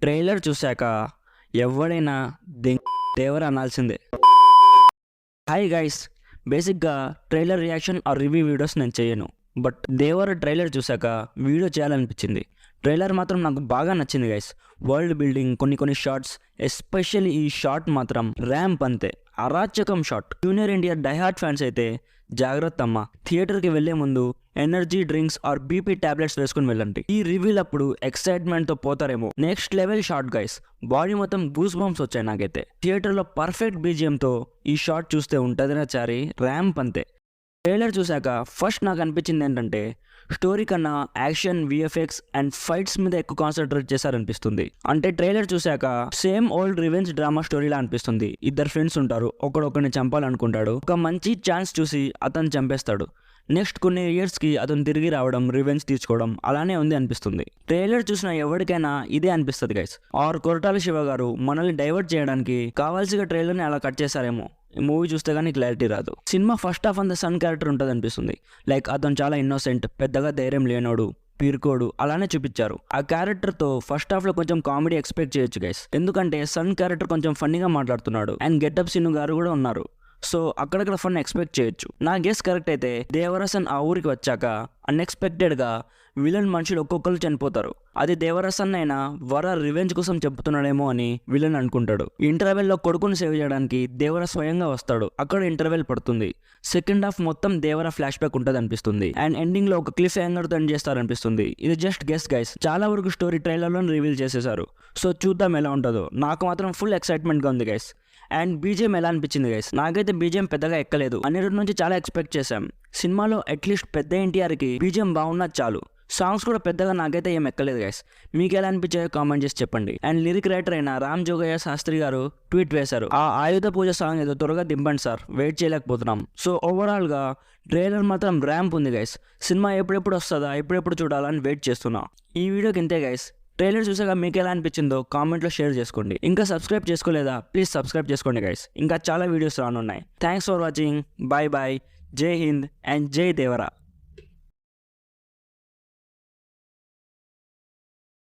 Trailer చూశాక ఎవడైనా దేవర అనాల్సిందే. హాయ్ గైస్, బేసిక్గా trailer reaction or review videos నేను చేయను, బట్ దేవర ట్రైలర్ చూశాక వీడియో చేయాలనిపించింది. ట్రైలర్ మాత్రం నాకు బాగా నచ్చింది గైస్. వరల్డ్ బిల్డింగ్, కొన్ని షార్ట్స్, ఎస్పెషల్లీ ఈ షార్ట్ మాత్రం ర్యాంప్ అంతే అరాచకం shot. Junior NTR diehard fans అయితే జాగ్రత్త అమ్మ, థియేటర్కి వెళ్లే ముందు energy drinks or BP tablets వేసుకుని వెళ్ళండి. ఈ రివీల్ అప్పుడు ఎక్సైట్మెంట్తో పోతారేమో. Next level shot guys, body మొత్తం గూస్ బంప్స్ వచ్చాయి నాకైతే. థియేటర్లో పర్ఫెక్ట్ బీజిఎంతో ఈ షాట్ చూస్తే ఉంటుందినా చారి, ర్యాంప్ అంతే. ట్రైలర్ చూశాక ఫస్ట్ నాకు అనిపించింది ఏంటంటే, స్టోరీ కన్నా యాక్షన్, విఎఫ్ఎక్స్ అండ్ ఫైట్స్ మీద ఎక్కువ కాన్సన్ట్రేట్ చేశారనిపిస్తుంది. అంటే ట్రైలర్ చూశాక సేమ్ ఓల్డ్ రివెంజ్ డ్రామా స్టోరీలా అనిపిస్తుంది. ఇద్దరు ఫ్రెండ్స్ ఉంటారు, ఒకరిని చంపాలనుకుంటాడు, ఒక మంచి ఛాన్స్ చూసి అతను చంపేస్తాడు. నెక్స్ట్ కొన్ని ఇయర్స్కి అతను తిరిగి రావడం, రివెంజ్ తీర్చుకోవడం, అలానే ఉంది అనిపిస్తుంది. ట్రైలర్ చూసిన ఎవరికైనా ఇదే అనిపిస్తుంది గైస్. ఆర్ కొరటాల శివ గారు మనల్ని డైవర్ట్ చేయడానికి కావాల్సిన ట్రైలర్ని అలా కట్ చేశారేమో. ఈ మూవీ చూస్తే కానీ క్లారిటీ రాదు. సినిమా ఫస్ట్ హాఫ్ అంతా సన్ క్యారెక్టర్ ఉంటుంది అనిపిస్తుంది. లైక్ అతను చాలా ఇన్నోసెంట్, పెద్దగా ధైర్యం లేనోడు, పీరుకోడు అలానే చూపించారు. ఆ క్యారెక్టర్తో ఫస్ట్ హాఫ్లో కొంచెం కామెడీ ఎక్స్పెక్ట్ చేయొచ్చు గైస్, ఎందుకంటే సన్ క్యారెక్టర్ కొంచెం ఫన్నీగా మాట్లాడుతున్నాడు అండ్ గెటప్ సిన్ను గారు కూడా ఉన్నారు. సో అక్కడక్కడ ఫన్ ఎక్స్పెక్ట్ చేయొచ్చు. నా గెస్ కరెక్ట్ అయితే దేవరసన్ ఆ ఊరికి వచ్చాక అన్ఎక్స్పెక్టెడ్గా విలన్ మనుషులు ఒక్కొక్కరు చనిపోతారు. అది దేవరసన్ అయినా వర రివెంజ్ కోసం చెప్తున్నాడేమో అని విలన్ అనుకుంటాడు. ఇంటర్వెల్లో కొడుకుని సేవ్ చేయడానికి దేవర స్వయంగా వస్తాడు. అక్కడ ఇంటర్వెల్ పడుతుంది. సెకండ్ హాఫ్ మొత్తం దేవర ఫ్లాష్ బ్యాక్ ఉంటుంది అనిపిస్తుంది అండ్ ఎండింగ్ లో ఒక క్లిఫ్ హ్యాంగర్తో ఎండ్ చేస్తారనిపిస్తుంది. ఇది జస్ట్ గెస్ గైస్, చాలా వరకు స్టోరీ ట్రైలర్లో రివీల్ చేసేసారు. సో చూద్దాం ఎలా ఉంటుందో. నాకు మాత్రం ఫుల్ ఎక్సైట్మెంట్గా ఉంది గైస్. అండ్ బీజిఎం ఎలా అనిపించింది గైస్? నాకైతే బీజిఎం పెద్దగా ఎక్కలేదు. అన్నిటి నుంచి చాలా ఎక్స్పెక్ట్ చేశాం. సినిమాలో అట్లీస్ట్ పెద్ద ఎన్టీఆర్కి బీజిఎం బాగున్నా చాలు. సాంగ్స్ కూడా పెద్దగా నాకైతే ఏం ఎక్కలేదు గైస్. మీకు ఎలా అనిపించాయో కామెంట్ చేసి చెప్పండి. అండ్ లిరిక్ రైటర్ అయిన రామ్ జోగయ్య శాస్త్రి గారు ట్వీట్ వేశారు, ఆ ఆయుధ పూజ సాంగ్ ఏదో త్వరగా దింపండి సార్, వెయిట్ చేయలేకపోతున్నాం. సో ఓవరాల్గా ట్రైలర్ మాత్రం ర్యాంప్ ఉంది గైస్. సినిమా ఎప్పుడెప్పుడు వస్తుందా, ఎప్పుడెప్పుడు చూడాలని వెయిట్ చేస్తున్నా. ఈ వీడియోకి ఇంతే గైస్. ట్రైలర్ చూసాక మీకు ఎలా అనిపించిందో కామెంట్లో షేర్ చేసుకోండి. ఇంకా సబ్స్క్రైబ్ చేసుకోలేదా, ప్లీజ్ సబ్స్క్రైబ్ చేసుకోండి గైస్. ఇంకా చాలా వీడియోస్ రానున్నాయి. Thanks for watching. Bye bye. జై హింద్ అండ్ జై దేవరా.